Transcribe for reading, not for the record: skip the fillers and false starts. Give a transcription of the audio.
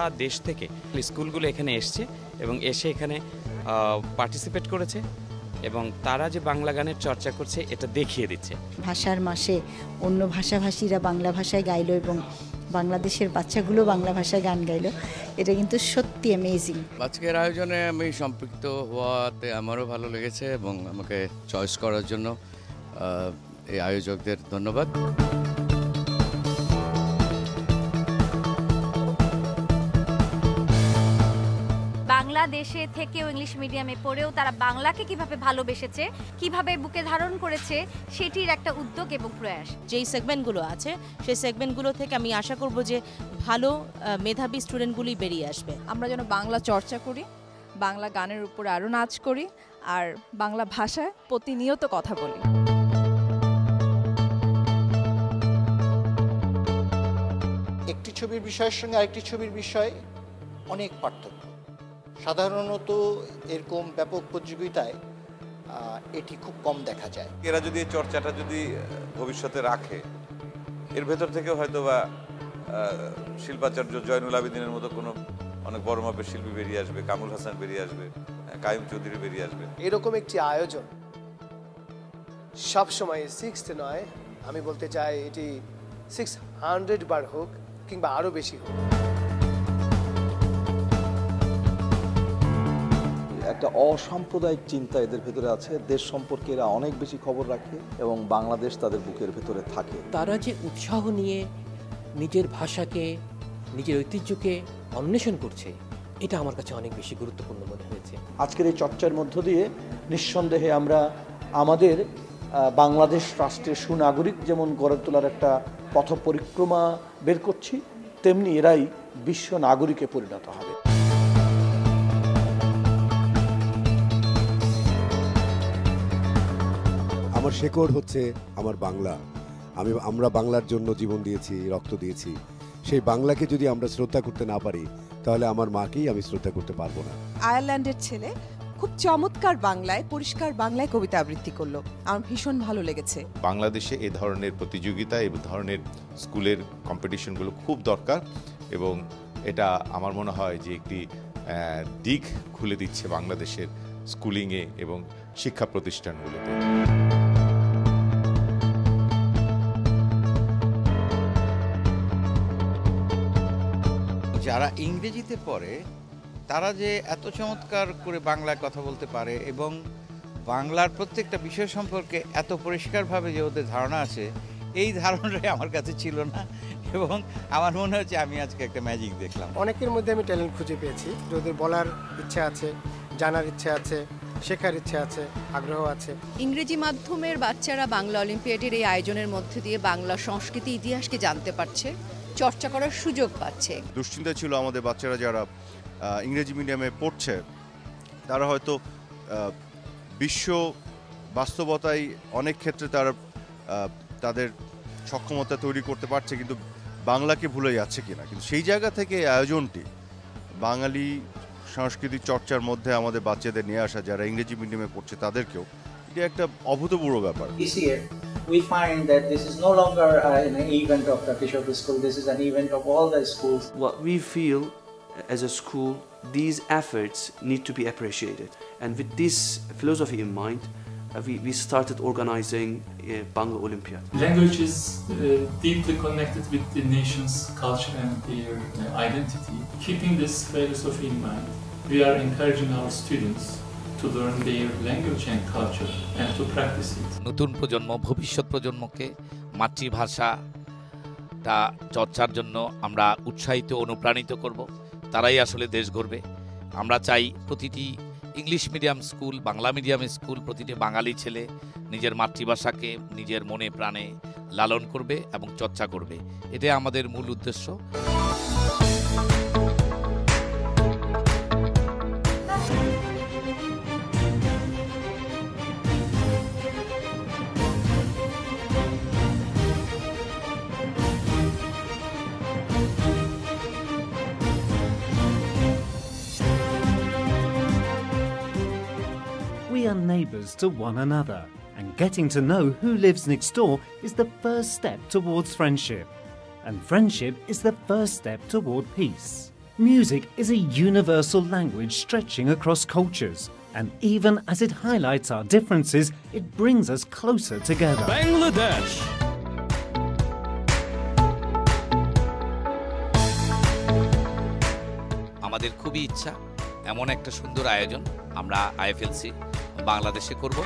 সারা দেশ থেকে স্কুলগুলো এখানে এসছে এবং এসে এখানে পার্টিসিপেট করেছে এবং তারা যে বাংলা গানের চর্চা করছে এটা দেখিয়ে দিচ্ছে। ভাষার মাসে অন্য ভাষাভাষীরা বাংলা ভাষায় গাইলো এবং বাংলাদেশের বাচ্চাগুলো বাংলা ভাষায় গান গাইলো, এটা কিন্তু সত্যি অ্যামেজিং। আজকের আয়োজনে আমি সম্পৃক্ত হওয়াতে আমারও ভালো লেগেছে এবং আমাকে চয়েস করার জন্য এই আয়োজকদের ধন্যবাদ। বাংলাদেশে থেকেও ইংলিশ মিডিয়ামে পড়েও তারা বাংলাকে কিভাবে ভালোবেসেছে, কিভাবে বুকে ধারণ করেছে, সেটির একটা উদ্যোগ এবং প্রয়াস। যেই সেগমেন্টগুলো আছে সেই সেগমেন্টগুলো থেকে আমি আশা করব যে ভালো মেধাবী স্টুডেন্টগুলোই বেরিয়ে আসবে। আমরা যেন বাংলা চর্চা করি, বাংলা গানের উপরে আরও নাচ করি, আর বাংলা ভাষায় প্রতিনিয়ত কথা বলি। একটি ছবির বিষয়ের সঙ্গে আরেকটি ছবির বিষয় অনেক পার্থক্য। সাধারণত এরকম ব্যাপক প্রতিযোগিতায় এটি খুব কম দেখা যায়। এরা যদি এই চর্চাটা যদি ভবিষ্যতে রাখে, এর ভেতর থেকে হয়তো বা শিল্পাচার্য জয়নুল আবেদিনের মতো কোনো অনেক বড় মাপের শিল্পী বেরিয়ে আসবে, কামরুল হাসান বেরিয়ে আসবে, কাইম চৌধুরী বেরিয়ে আসবে। এরকম একটি আয়োজন সবসময় 6 নয়, আমি বলতে চাই এটি 600 বার হোক কিংবা আরও বেশি হোক। একটা অসাম্প্রদায়িক চিন্তা এদের ভেতরে আছে, দেশ সম্পর্কে এরা অনেক বেশি খবর রাখে এবং বাংলাদেশ তাদের বুকের ভেতরে থাকে। তারা যে উৎসাহ নিয়ে নিজের ভাষাকে, নিজের ঐতিহ্যকে অন্বেষণ করছে, এটা আমার কাছে অনেক বেশি গুরুত্বপূর্ণ মনে হয়েছে। আজকের এই চর্চার মধ্য দিয়ে নিঃসন্দেহে আমরা আমাদের বাংলাদেশ রাষ্ট্রের সুনাগরিক যেমন গড়ে তোলার একটা পথ পরিক্রমা বের করছি, তেমনি এরাই বিশ্ব নাগরিকে পরিণত হবে। আমার শেকড় হচ্ছে আমার বাংলা। আমরা বাংলার জন্য জীবন দিয়েছি, রক্ত দিয়েছি। সেই বাংলাকে যদি আমরা শ্রদ্ধা করতে না পারি, তাহলে আমার মাকেই আমি শ্রদ্ধা করতে পারবো না। আয়ারল্যান্ডের ছেলে খুব চমৎকার বাংলায়, পরিষ্কার বাংলায় কবিতা আবৃত্তি করলো, আমার ভীষণ ভালো লেগেছে। বাংলাদেশে এ ধরনের প্রতিযোগিতা, এই ধরনের স্কুলের কম্পিটিশনগুলো খুব দরকার এবং এটা আমার মনে হয় যে একটি দিক খুলে দিচ্ছে বাংলাদেশের স্কুলিংয়ে এবং শিক্ষা প্রতিষ্ঠানগুলোতে। যারা ইংরেজিতে পড়ে তারা যে এত চমৎকার করে বাংলায় কথা বলতে পারে এবং বাংলার প্রত্যেকটা বিষয় সম্পর্কে এত পরিষ্কারভাবে যে ওদের ধারণা আছে, এই ধারণাটাই আমার কাছে ছিল না এবং আমার মনে হচ্ছে আমি আজকে একটা ম্যাজিক দেখলাম। অনেকের মধ্যে আমি ট্যালেন্ট খুঁজে পেয়েছি, যাদের বলার ইচ্ছা আছে, জানার ইচ্ছা আছে, শেখার ইচ্ছা আছে, আগ্রহ আছে। ইংরেজি মাধ্যমের বাচ্চারা বাংলা অলিম্পিয়াডের এই আয়োজনের মধ্যে দিয়ে বাংলা সংস্কৃতি, ইতিহাসকে জানতে পারছে, চর্চা করার সুযোগ পাচ্ছে। দুশ্চিন্তা ছিল আমাদের বাচ্চারা যারা ইংরেজি মিডিয়ামে পড়ছে, তারা হয়তো বিশ্ব বাস্তবতায় অনেক ক্ষেত্রে তারা তাদের সক্ষমতা তৈরি করতে পারছে, কিন্তু বাংলাকে ভুলে যাচ্ছে কিনা। কিন্তু সেই জায়গা থেকে আয়োজনটি বাঙালি সাংস্কৃতিক চর্চার মধ্যে আমাদের বাচ্চাদের নিয়ে আসা, যারা ইংরেজি মিডিয়ামে পড়ছে তাদেরকেও, এটা একটা অভূতপূর্ব ব্যাপার। We find that this is no longer an event of the Kishore School, this is an event of all the schools. What we feel as a school, these efforts need to be appreciated. And with this philosophy in mind, we started organizing a Bangla Olympiad. Language is deeply connected with the nation's culture and their identity. Keeping this philosophy in mind, we are encouraging our students to learn their language and culture and to practice it. নতুন প্রজন্ম, ভবিষ্যৎ প্রজন্মকে মাতৃভাষাটা চর্চার জন্য আমরা উৎসাহিত, অনুপ্রাণিত করব। তারাই আসলে দেশ গড়বে। আমরা চাই প্রতিটি English medium school, Bangla medium school, প্রতিটি বাঙালি ছেলে নিজের মাতৃভাষাকে নিজের মনে প্রাণে লালন করবে এবং চর্চা করবে। এটাই আমাদের মূল উদ্দেশ্য। We are neighbours to one another, and getting to know who lives next door is the first step towards friendship. And friendship is the first step toward peace. Music is a universal language stretching across cultures. And even as it highlights our differences, it brings us closer together. Bangladesh! আমাদের খুবই ইচ্ছা এমন একটা সুন্দর আয়োজন আমরা IFLC বাংলাদেশে করব।